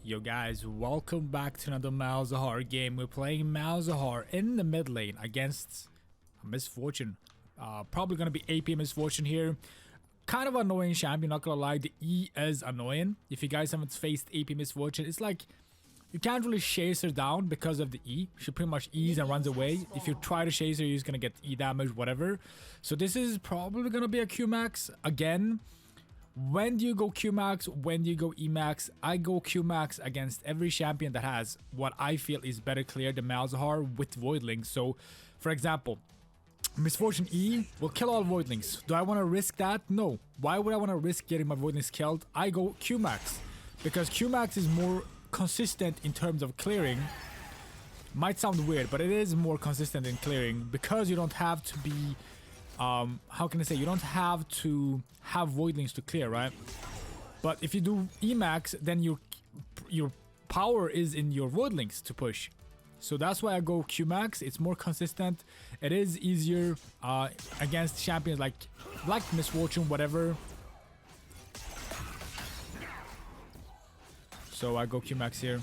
Yo guys, welcome back to another Malzahar game. We're playing Malzahar in the mid lane against Misfortune. Probably gonna be AP Misfortune here. Kind of annoying champion, not gonna lie. The E is annoying. If you guys haven't faced AP Misfortune, it's like you can't really chase her down because of the E. She pretty much E's and runs away. If you try to chase her, you're just gonna get E damage, whatever. So this is probably gonna be a Q max again. When do you go Q max? When do you go E max? I go Q max against every champion that has what I feel is better clear than Malzahar with Voidlings. So, for example, Misfortune E will kill all Voidlings. Do I want to risk that? No. Why would I want to risk getting my Voidlings killed? I go Q max because Q max is more consistent in terms of clearing. Might sound weird, but it is more consistent in clearing because you don't have to be how can I say, you don't have to have Voidlings to clear, right? But if you do Emax, then your power is in your Voidlings to push. So that's why I go Qmax. It's more consistent. It is easier against champions like Misfortune, whatever. So I go Qmax here.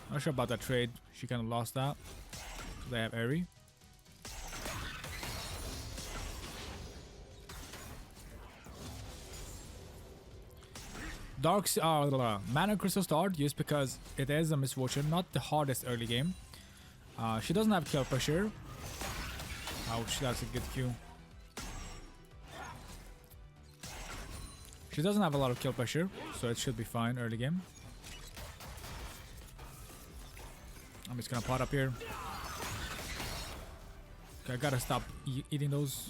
Not sure about that trade. She kind of lost that. So they have Airy. Dark's Mana Crystal Star just because it is a Misfortune, not the hardest early game. She doesn't have kill pressure. Ouch, that's a good Q. She doesn't have a lot of kill pressure, so it should be fine early game. I'm just gonna pot up here. Okay, I gotta stop eating those.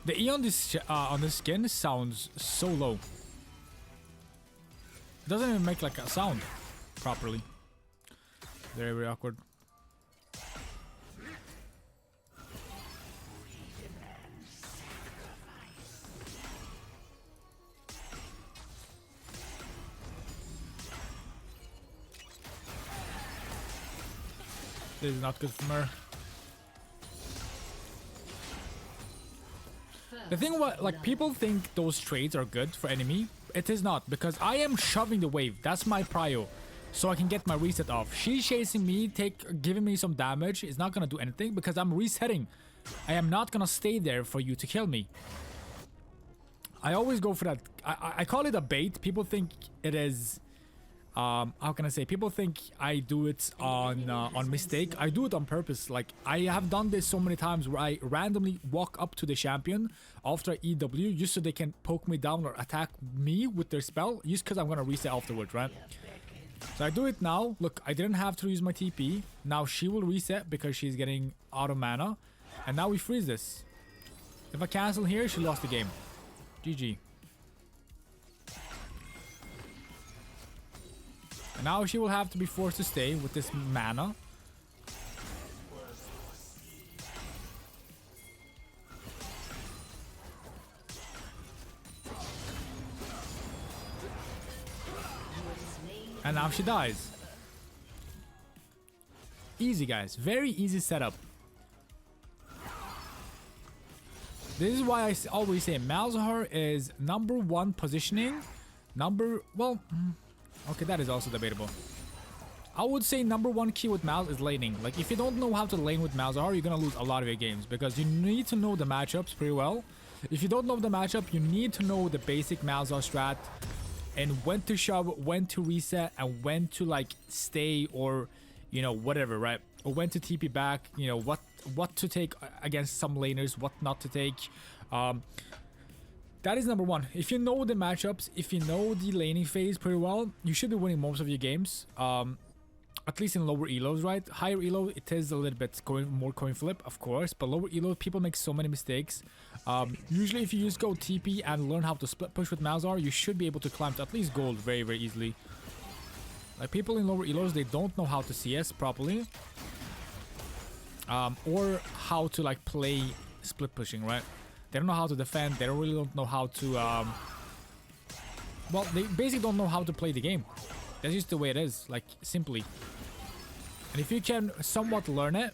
The E on this skin sounds so low. It doesn't even make like a sound properly. Very, very awkward. This is not good from her. The thing about, like, people think those trades are good for enemy. It is not, because I am shoving the wave. That's my prio. So I can get my reset off. She's chasing me, giving me some damage. It's not gonna do anything because I'm resetting. I am not gonna stay there for you to kill me. I always go for that. I call it a bait. People think it is... how can I say? People think I do it on mistake. I do it on purpose. Like, I have done this so many times where I randomly walk up to the champion after I EW just so they can poke me down or attack me with their spell just because I'm gonna reset afterwards, right? So I do it now. Look, I didn't have to use my TP. Now she will reset because she's getting out of mana. And now we freeze this. If I cancel here, she lost the game. GG. And now she will have to be forced to stay with this mana. And now she dies. Easy, guys. Very easy setup. This is why I always say Malzahar is #1 positioning. Well... Okay, that is also debatable. I would say #1 key with Malz is laning. Like, if you don't know how to lane with Malzahar, you're gonna lose a lot of your games because you need to know the matchups pretty well. If you don't know the matchup, you need to know the basic Malzahar strat and when to shove, when to reset, and when to, like, stay or, you know, whatever, right? Or when to TP back, you know, what to take against some laners, what not to take. That is #1. If you know the matchups, if you know the laning phase pretty well, you should be winning most of your games. At least in lower elos, right? Higher elo, it is a little bit more coin flip, of course. But lower elo, people make so many mistakes. Usually, if you just go TP and learn how to split push with Malzahar, you should be able to climb to at least gold very, very easily. Like, people in lower elos, they don't know how to CS properly. Or how to, like, play split pushing, right? They don't know how to defend. They really don't know how to... well, they basically don't know how to play the game. That's just the way it is, like, simply. And if you can somewhat learn it,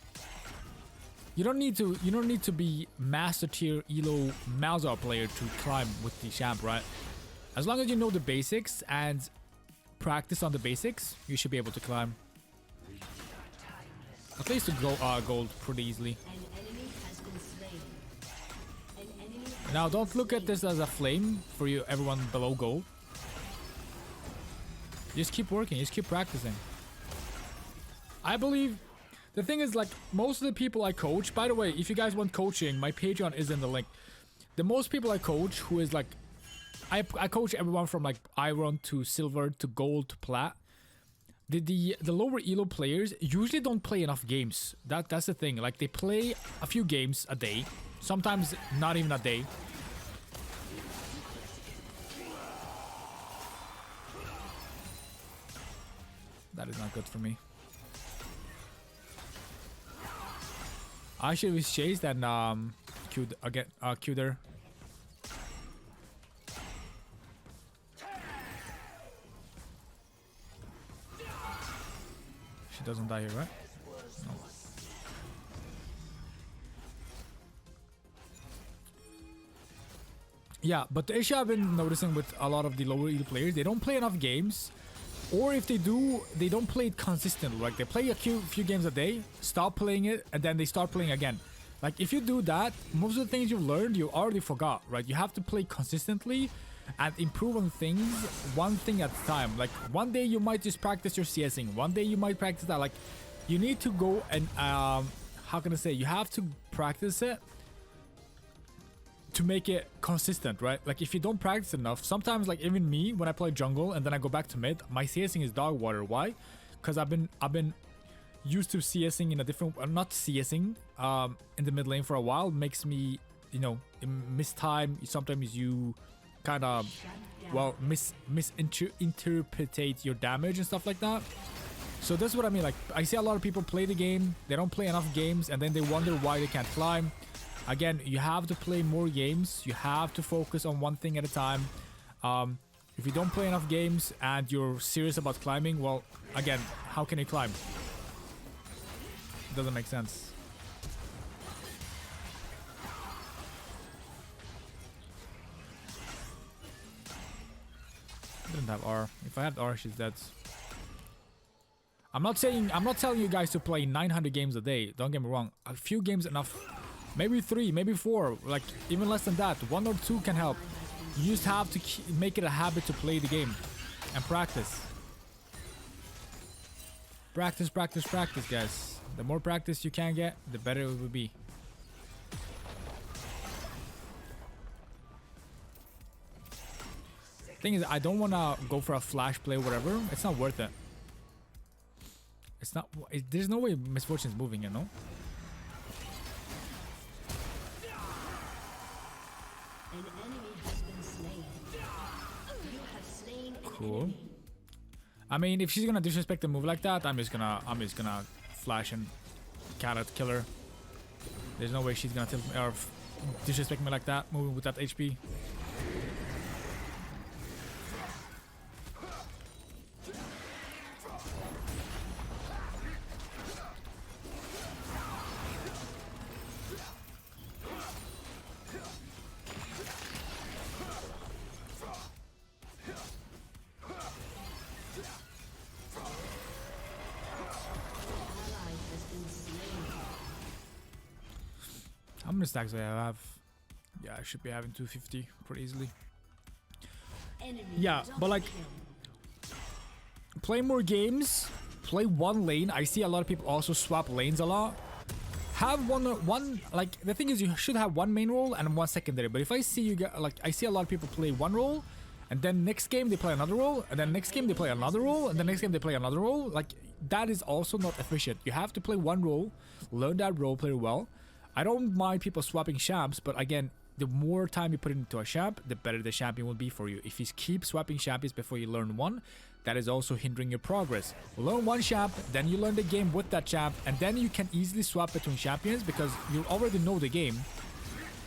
You don't need to be master tier elo Malzahar player to climb with the champ, right? As long as you know the basics and practice on the basics, you should be able to climb. At least to go gold pretty easily. Now don't look at this as a flame for you everyone below gold. Just keep working, just keep practicing. I believe the thing is, like, most of the people I coach, by the way, if you guys want coaching, my Patreon is in the link. The most people I coach who is like, I coach everyone from like iron to silver to gold to plat. The lower elo players usually don't play enough games. That's the thing. Like, they play a few games a day, sometimes not even a day. That is not good for me. I should have chased and queued again. Queued her. She doesn't die here, right? No. Yeah, but the issue I've been noticing with a lot of the lower elo players, they don't play enough games. Or if they do, they don't play it consistently. Like, they play a few games a day, stop playing it, and then they start playing again. Like, if you do that, most of the things you've learned, you already forgot, right? You have to play consistently and improve on things one thing at a time. Like, one day you might just practice your CSing. One day you might practice that. Like, you need to go and, how can I say? You have to practice it to make it consistent, right? Like, if you don't practice enough, sometimes, like, even me, when I play jungle and then I go back to mid, my CSing is dog water. Why? Because I've been used to CSing in a different, not CSing in the mid lane for a while. Makes me, you know, miss time. Sometimes you kind of, well, misinterpretate your damage and stuff like that. So that's what I mean. Like, I see a lot of people play the game, they don't play enough games, and then they wonder why they can't climb. Again, you have to play more games. You have to focus on one thing at a time. If you don't play enough games and you're serious about climbing, well, again, how can you climb? It doesn't make sense. I didn't have R. If I had R, she's dead. I'm not telling you guys to play 900 games a day. Don't get me wrong. A few games enough. Maybe 3, maybe 4, like even less than that. 1 or 2 can help. You just have to make it a habit to play the game and practice. Practice, practice, practice, guys. The more practice you can get, the better it will be. Thing is, I don't want to go for a flash play or whatever. It's not worth it. It's not. There's no way Miss Fortune's moving, you know? Cool. I mean, if she's gonna disrespect the move like that, I'm just gonna flash and kill her. There's no way she's gonna tilt me or disrespect me like that, moving with that HP. How many stacks do I have? Yeah, I should be having 250 pretty easily. Yeah, but like, play more games, play one lane. I see a lot of people also swap lanes a lot. Have one like, the thing is, you should have one main role and one secondary. But if I see you get, like, I see a lot of people play one role, and then next game they play another role, and then next game they play another role, and then next game they play another role. Like, that is also not efficient. You have to play one role, learn that role, play well. I don't mind people swapping champs, but again, the more time you put into a champ, the better the champion will be for you. If you keep swapping champions before you learn one, that is also hindering your progress. Learn one champ, then you learn the game with that champ, and then you can easily swap between champions because you already know the game,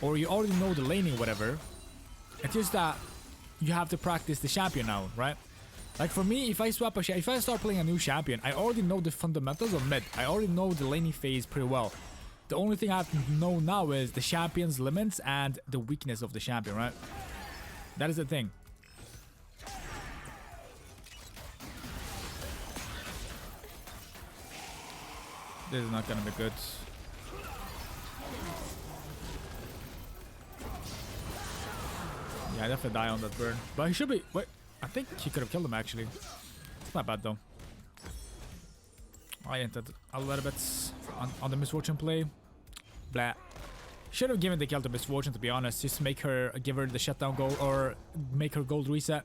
or you already know the laning, whatever. It's just that you have to practice the champion now, right? Like for me, if I swap if I start playing a new champion, I already know the fundamentals of mid. I already know the laning phase pretty well. The only thing I have to know now is the champion's limits and the weakness of the champion, right? That is the thing. This is not gonna be good. Yeah, I definitely die on that burn. But he should be... Wait, I think he could have killed him actually. It's not bad though. I entered a little bit on the Misfortune play. Blah. Should have given the kill to Misfortune, to be honest. Just make her, give her the shutdown goal or make her gold reset.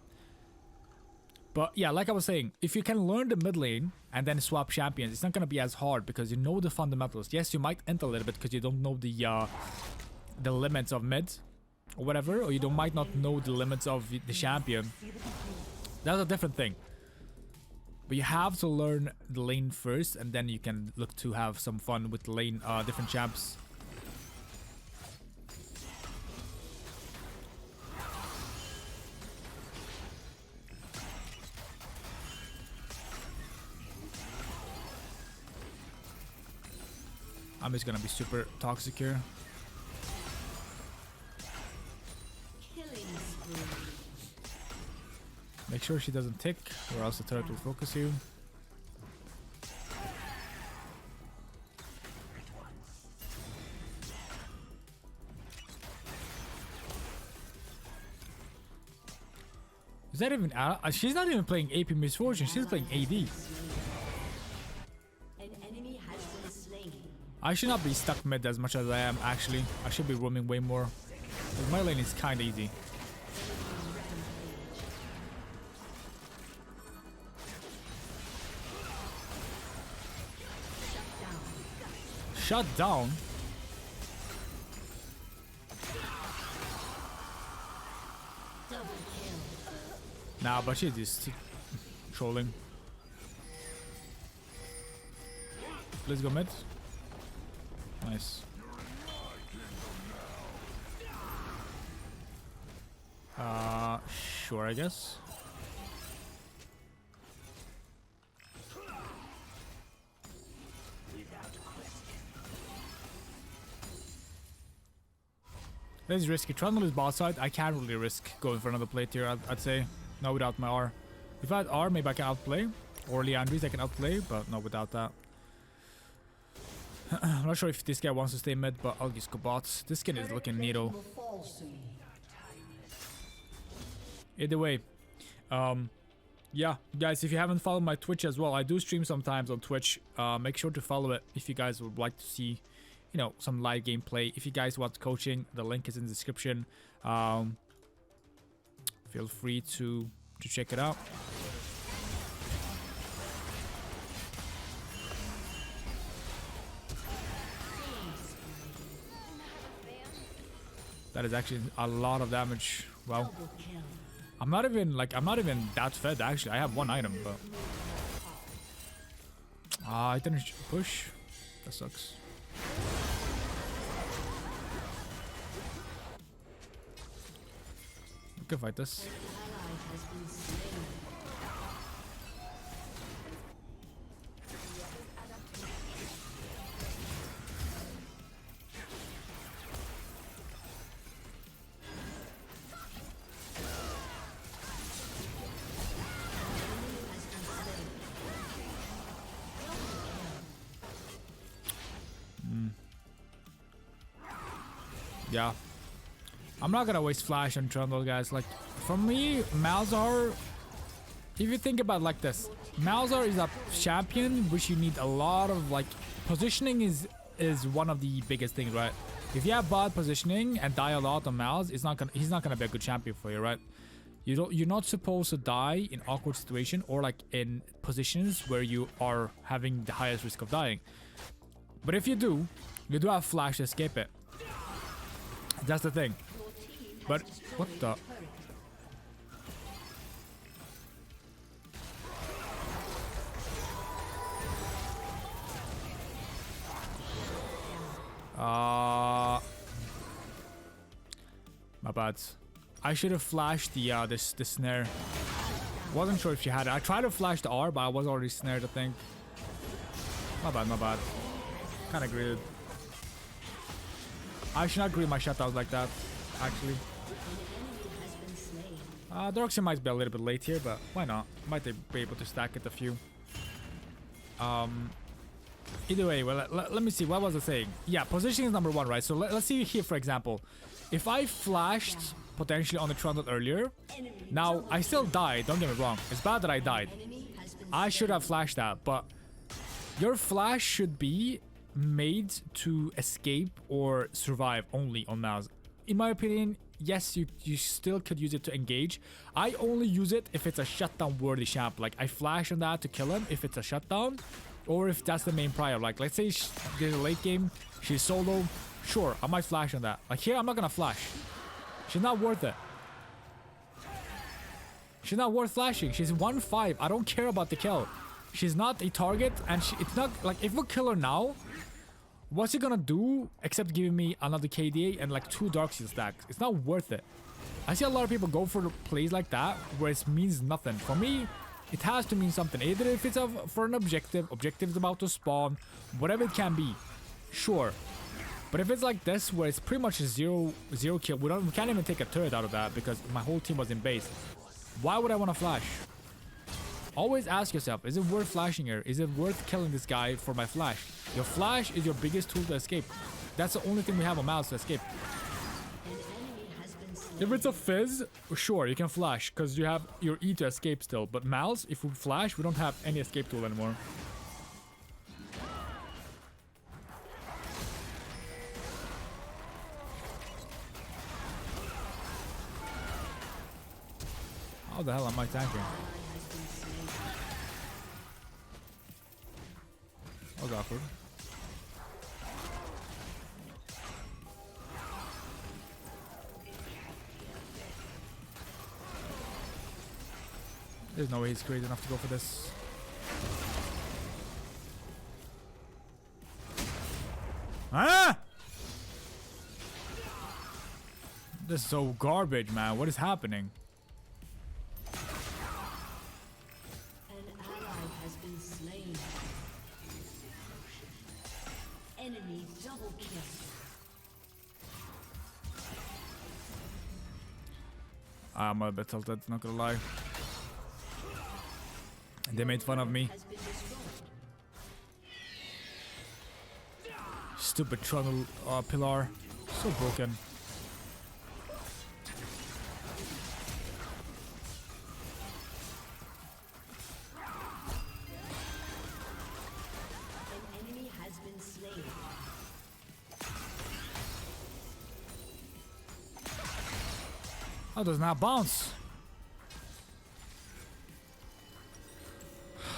But yeah, like I was saying, if you can learn the mid lane and then swap champions, it's not going to be as hard because you know the fundamentals. Yes, you might enter a little bit because you don't know the limits of mid or whatever, or you might not know the limits of the champion. That's a different thing. But you have to learn the lane first, and then you can look to have some fun with lane different champs. I'm just gonna be super toxic here. Make sure she doesn't tick, or else the turret will focus you. Is that even... she's not even playing AP Misfortune, she's playing AD. I should not be stuck mid as much as I am, actually. I should be roaming way more. My lane is kinda easy. Shut down? Nah, but she's just trolling. Let's go mid. Nice. Sure, I guess. This is risky. Trundle is bot side. I can't really risk going for another plate here, I'd say. Not without my R. If I had R, maybe I can outplay. Or Leandris I can outplay, but not without that. I'm not sure if this guy wants to stay mid, but I'll just go bots. This skin is looking neato. Either way. Yeah, guys, if you haven't followed my Twitch as well, I do stream sometimes on Twitch. Make sure to follow it if you guys would like to see, you know, some live gameplay. If you guys want coaching, the link is in the description. Feel free to check it out. That is actually a lot of damage. Wow. I'm not even that fed actually. I have one item, but I didn't push. That sucks. We can fight this. Yeah. I'm not gonna waste flash on Trundle, guys. Like, for me, Malzahar, if you think about it like this, Malzahar is a champion which you need a lot of, like, positioning is one of the biggest things, right? If you have bad positioning and die a lot on Malz, he's not gonna be a good champion for you, right? You're not supposed to die in awkward situation or like in positions where you are having the highest risk of dying. But if you do have flash to escape it. That's the thing. But what the? My bad. I should have flashed the this snare. Wasn't sure if she had it. I tried to flash the R, but I was already snared, I think. My bad, my bad. Kinda greeted. I should not green my shutdowns like that, actually. Darkseid might be a little bit late here, but why not? Might be able to stack it a few. Either way, well, let me see. What was I saying? Yeah, positioning is number one, right? So let's see here, for example. If I flashed potentially on the Trundle earlier, now I still died, don't get me wrong. It's bad that I died. I should have flashed that, but your flash should be made to escape or survive only on Malz. In my opinion, yes, you still could use it to engage. I only use it if it's a shutdown worthy champ. Like I flash on that to kill him if it's a shutdown, or if that's the main prior. Like let's say there's a late game, she's solo, sure, I might flash on that. Like here, I'm not gonna flash. She's not worth it. She's not worth flashing. She's 1-5. I don't care about the kill. She's not a target, and it's not like if we kill her now, what's it gonna do except giving me another KDA and like 2 Darkseid stacks? It's not worth it. I see a lot of people go for plays like that where it means nothing. For me, it has to mean something. Either if it's for an objective's about to spawn, whatever it can be, sure. But if it's like this where it's pretty much a zero kill, we can't even take a turret out of that because my whole team was in base. Why would I want to flash? Always ask yourself, is it worth flashing her? Is it worth killing this guy for my flash? Your flash is your biggest tool to escape. That's the only thing we have on Malz to escape. If it's a Fizz, sure, you can flash because you have your E to escape still. But Malz, if we flash, we don't have any escape tool anymore. How the hell am I tanking? That was awkward. There's no way he's great enough to go for this. Ah! This is so garbage, man. What is happening? I'm a bit tilted, not gonna lie. They made fun of me. Stupid Trundle pillar. So broken. How does not bounce?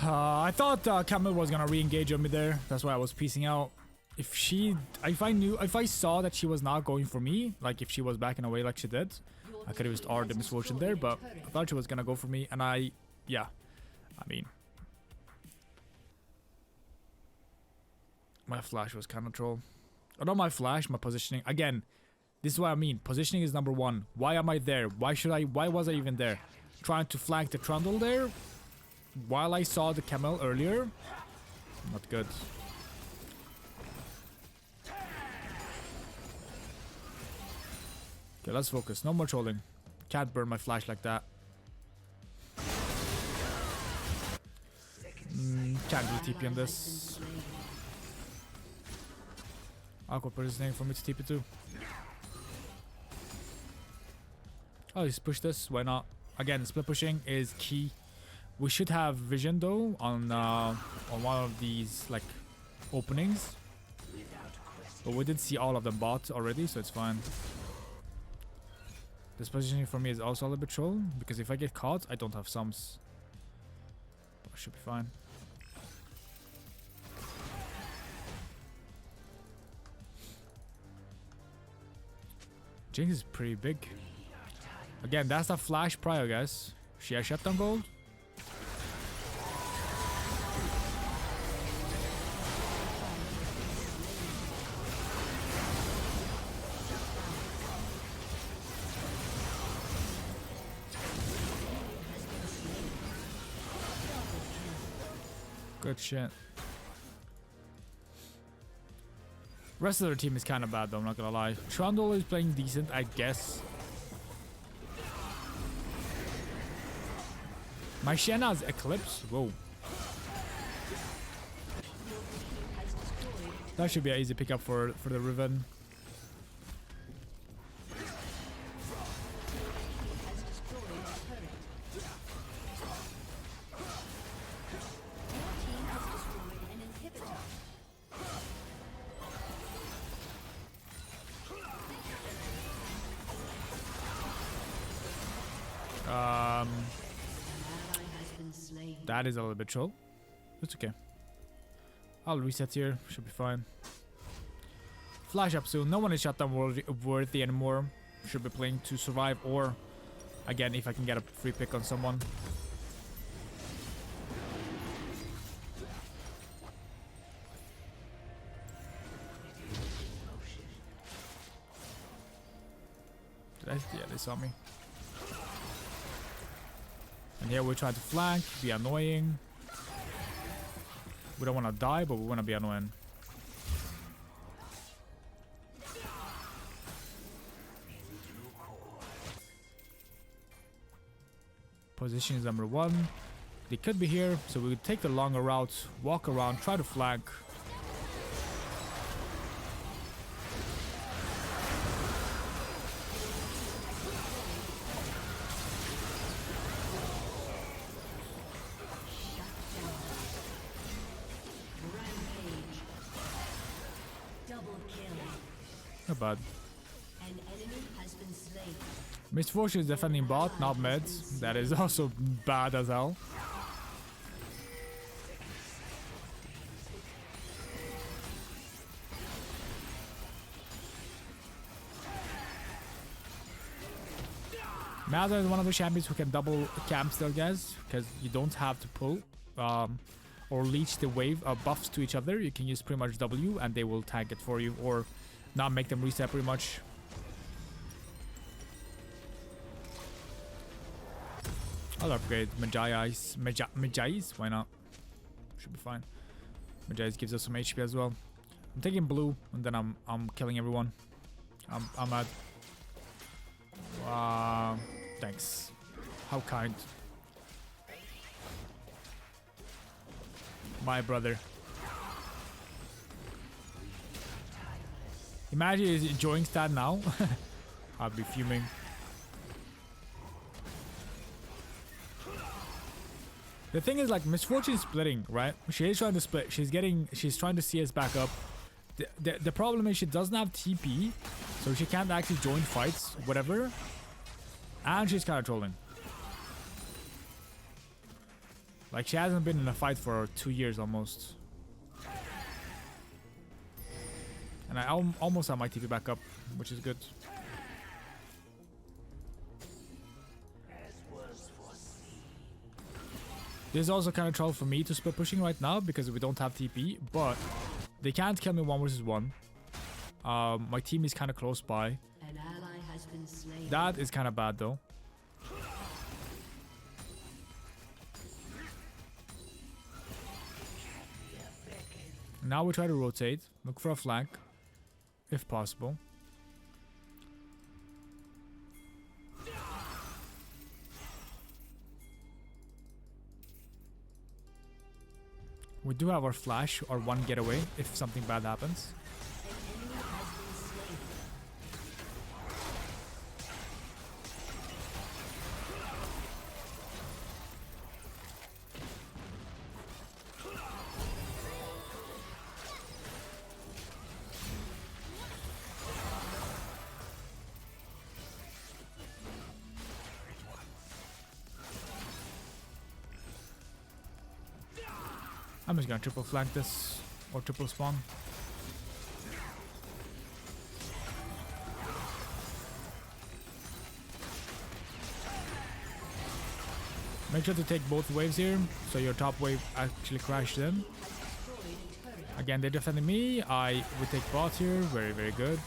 I thought Camille was gonna re-engage on me there. That's why I was piecing out. If I saw that she was not going for me, like if she was backing away like she did, I could have used R the misfortune there. But I thought she was gonna go for me, and yeah, I mean, my flash was kind of troll. Or not my flash, my positioning. Again, this is what I mean. Positioning is number one. Why am I there? Why was I even there? Trying to flank the Trundle there while I saw the Camel earlier. Not good. Okay, let's focus. No more trolling. Can't burn my flash like that. Can't do TP on this. Awkward positioning for me to TP too. Oh, he's pushed this. Why not? Again, split pushing is key. We should have vision though on one of these like openings, but we did see all of them bought already, so it's fine. This positioning for me is also a little bit troll because if I get caught, I don't have sums. But I should be fine. Jinx is pretty big. Again, that's a flash prior, guys. She has shutdown gold. Good shit. Rest of their team is kind of bad though, I'm not gonna lie. Trundle is playing decent, I guess. My Shen has Eclipse. Whoa. That should be an easy pickup for the Riven. That is a little bit troll. It's okay. I'll reset here. Should be fine. Flash up soon. No one is shutdown worthy anymore. Should be playing to survive or, again, if I can get a free pick on someone. Yeah, they saw me. And here we try to flank, be annoying. We don't want to die, but we want to be annoying. Position is number 1. They could be here, so we could take the longer route, walk around, try to flank. Not bad. Misfortune is defending bot, not mids. That is also bad as hell. Malzahar is one of the champions who can double camp still, guys, because you don't have to pull or leech the wave buffs to each other. You can use pretty much W and they will tank it for you or not make them reset pretty much. I'll upgrade Magi's. Why not? Should be fine. Magi's gives us some HP as well. I'm taking blue and then I'm killing everyone. I'm mad. Thanks. How kind. My brother. Imagine he's enjoying stat now. I'll be fuming. The thing is, like, Misfortune is splitting, right? She is trying to split. She's trying to CS back up. The problem is she doesn't have TP, so she can't actually join fights, whatever. And she's kind of trolling. Like, she hasn't been in a fight for 2 years almost. And I almost have my TP back up, which is good. This is also kind of troll for me to split pushing right now because we don't have TP, but they can't kill me 1 versus 1. My team is kind of close by. An ally has been slain. That is kind of bad though. Now we try to rotate, look for a flank, if possible. We do have our flash, or 1 getaway, if something bad happens. I'm just gonna triple flank this, or triple spawn. Make sure to take both waves here, so your top wave actually crashed in. Again, they're defending me. We take bot here, very, very good.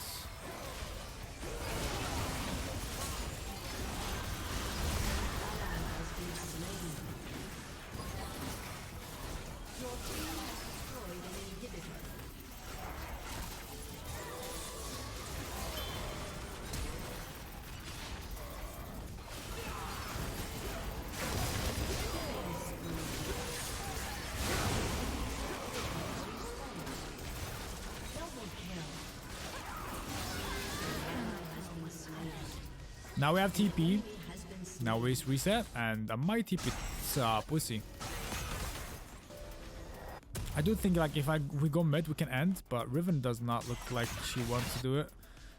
Now we have TP. Now we reset, and I might TP Pussy. I do think like if we go mid, we can end, but Riven does not look like she wants to do it.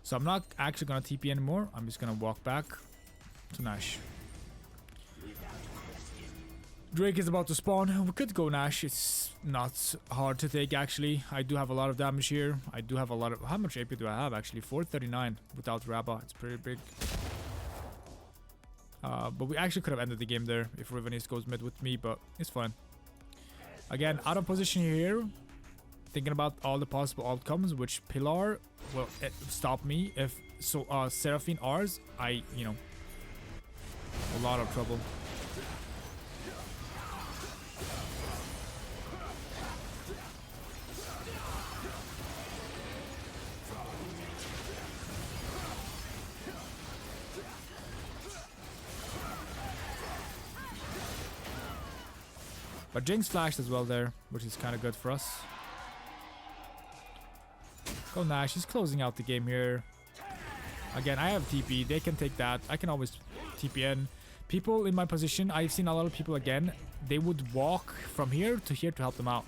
So I'm not actually gonna TP anymore. I'm just gonna walk back to Nash. Drake is about to spawn. We could go Nash. It's not hard to take actually. I do have a lot of damage here. I do have a lot of... How much AP do I have actually? 439 without Rabba. It's pretty big. But we actually could have ended the game there if Rivenis goes mid with me, but it's fine. Again, out of position here. Thinking about all the possible outcomes, which Pilar will stop me. If so, Seraphine Rs, a lot of trouble. But Jinx flashed as well there, which is kind of good for us. Go Nash, he's closing out the game here. Again, I have TP, they can take that. I can always TP in. People in my position, I've seen a lot of people again, they would walk from here to help them out.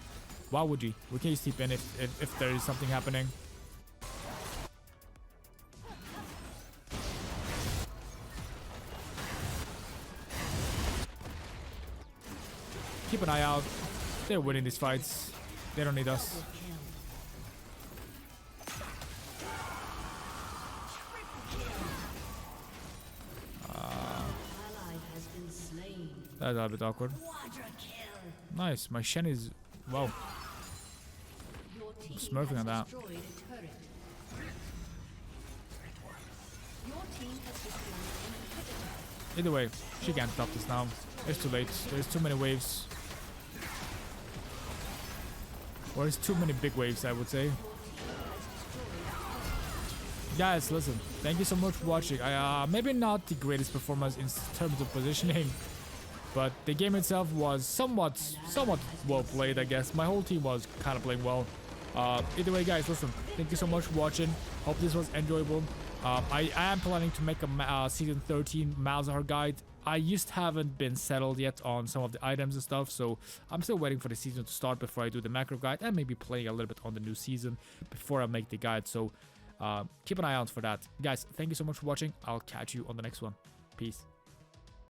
Why would you? We can just TP in if there is something happening. Keep an eye out. They're winning these fights. They don't need us. That's a bit awkward. Nice. My Shen is... Wow. I'm smurfing on that. Either way, she can't stop this now. It's too late. There's too many waves. Or it's too many big waves, I would say. Guys, listen. Thank you so much for watching. Maybe not the greatest performance in terms of positioning, but the game itself was somewhat well played, I guess. My whole team was kind of playing well. Either way, guys, listen. Thank you so much for watching. Hope this was enjoyable. I am planning to make a season 13 Malzahar guide. I just haven't been settled yet on some of the items and stuff, so I'm still waiting for the season to start before I do the macro guide, and maybe playing a little bit on the new season before I make the guide. So keep an eye out for that. Guys, thank you so much for watching. I'll catch you on the next one. Peace.